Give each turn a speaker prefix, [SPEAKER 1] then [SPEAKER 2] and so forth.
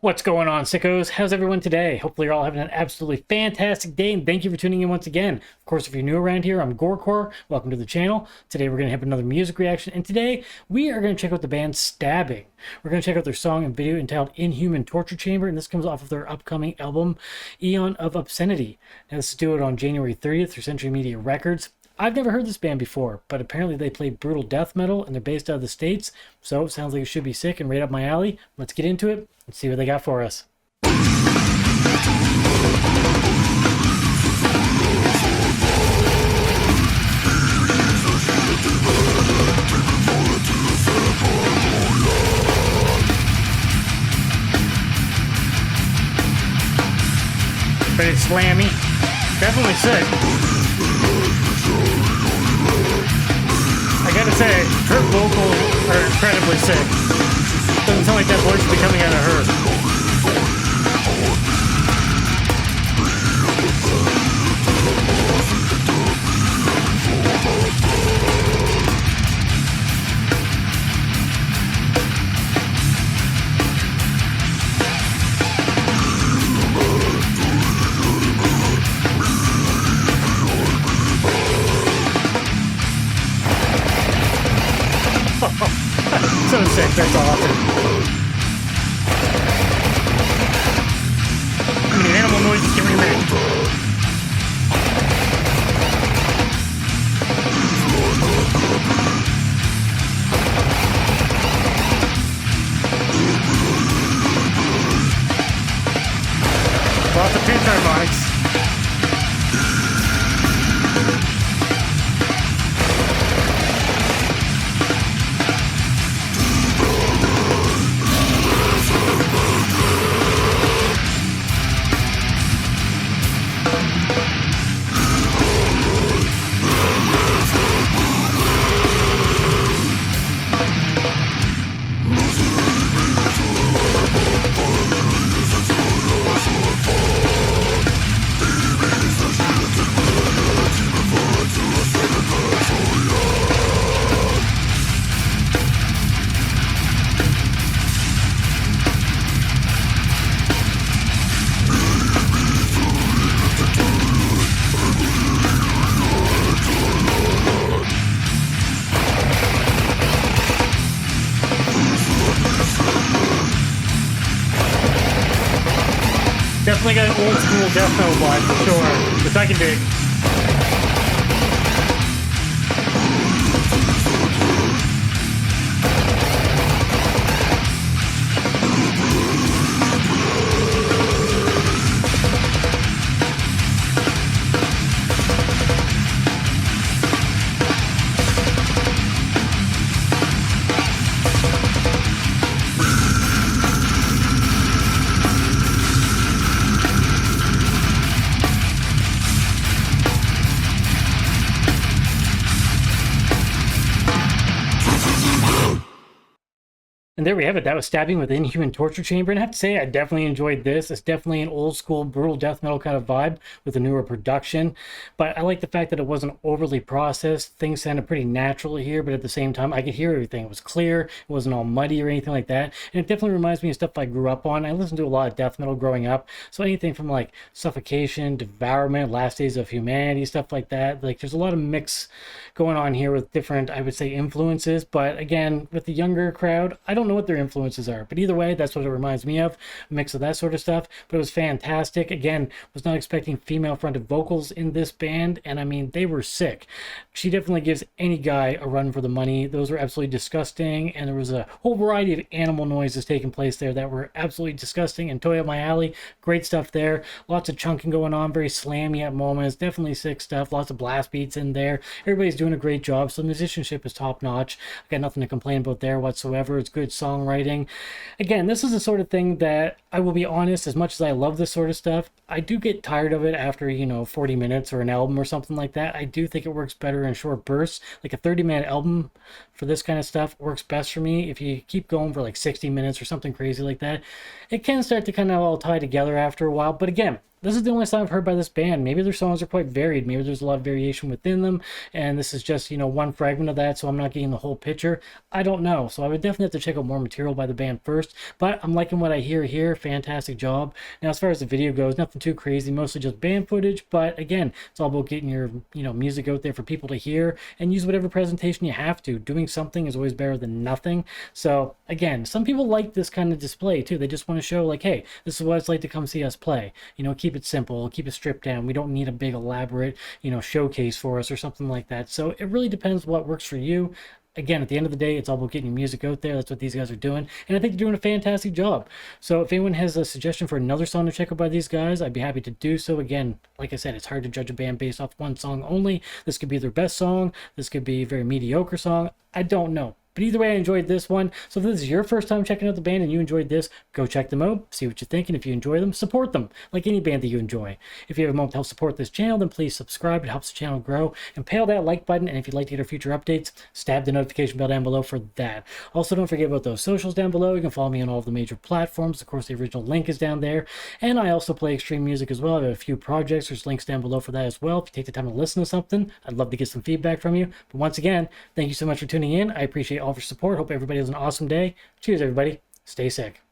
[SPEAKER 1] What's going on, sickos? How's everyone today? Hopefully you're all having an absolutely fantastic day, and thank you for tuning in once again. Of course, if you're new around here, I'm GoreCore. Welcome to the channel. Today we're going to have another music reaction, and today we are going to check out the band Stabbing. We're going to check out their song and video entitled Inhuman Torture Chamber, and this comes off of their upcoming album, Eon of Obscenity. Now, this is due on January 30th through Century Media Records. I've never heard this band before, but apparently they play brutal death metal and they're based out of the States, so it sounds like it should be sick and right up my alley. Let's get into it and see what they got for us. Pretty slammy, definitely sick. I gotta say, her vocals are incredibly sick. Doesn't sound like that voice should be coming out of her. So sick, that's awesome. How many animal noises can we make? Lots of pinch harmonics. Definitely got an old school death metal vibe for sure, which I can dig. And there we have it. That was Stabbing with Inhuman Torture Chamber. And I have to say, I definitely enjoyed this. It's definitely an old school brutal death metal kind of vibe with a newer production. But I like the fact that it wasn't overly processed. Things sounded pretty natural here, but at the same time, I could hear everything. It was clear. It wasn't all muddy or anything like that. And it definitely reminds me of stuff I grew up on. I listened to a lot of death metal growing up. So anything from like Suffocation, Devourment, Last Days of Humanity, stuff like that. Like there's a lot of mix going on here with different, I would say, influences. But again, with the younger crowd, I don't know what their influences are, but either way, that's what it reminds me of, a mix of that sort of stuff. But it was fantastic. Again, was not expecting female fronted vocals in this band, and I mean, they were sick. She definitely gives any guy a run for the money. Those were absolutely disgusting, and there was a whole variety of animal noises taking place there that were absolutely disgusting and totally up my alley. Great stuff there. Lots of chunking going on, very slammy at moments, definitely sick stuff. Lots of blast beats in there. Everybody's doing a great job, so the musicianship is top notch. I got nothing to complain about there whatsoever. It's good songwriting. Again, this is the sort of thing that I will be honest, as much as I love this sort of stuff, I do get tired of it after, 40 minutes or an album or something like that. I do think it works better in short bursts. Like a 30-minute album for this kind of stuff works best for me. If you keep going for like 60 minutes or something crazy like that, it can start to kind of all tie together after a while. But again, this is the only song I've heard by this band. Maybe their songs are quite varied. Maybe there's a lot of variation within them, and this is just, one fragment of that, so I'm not getting the whole picture. I don't know. So I would definitely have to check out more material by the band first, but I'm liking what I hear here. Fantastic job. Now, as far as the video goes, nothing too crazy, mostly just band footage, but again, it's all about getting your, music out there for people to hear, and use whatever presentation you have to. Doing something is always better than nothing. So again, some people like this kind of display too. They just want to show like, hey, this is what it's like to come see us play. Keep it simple, keep it stripped down. We don't need a big elaborate, showcase for us or something like that. So it really depends what works for you. Again, at the end of the day, it's all about getting your music out there. That's what these guys are doing, and I think they're doing a fantastic job. So if anyone has a suggestion for another song to check out by these guys, I'd be happy to do so. Again, like I said, it's hard to judge a band based off one song only. This could be their best song. This could be a very mediocre song. I don't know. But either way, I enjoyed this one. So if this is your first time checking out the band and you enjoyed this, go check them out, see what you think, and if you enjoy them, support them, like any band that you enjoy. If you have a moment to help support this channel, then please subscribe. It helps the channel grow. And pay that like button, and if you'd like to get our future updates, stab the notification bell down below for that. Also, don't forget about those socials down below. You can follow me on all of the major platforms. Of course, the original link is down there. And I also play extreme music as well. I have a few projects. There's links down below for that as well. If you take the time to listen to something, I'd love to get some feedback from you. But once again, thank you so much for tuning in. I appreciate all of your support. Hope everybody has an awesome day. Cheers, everybody. Stay sick.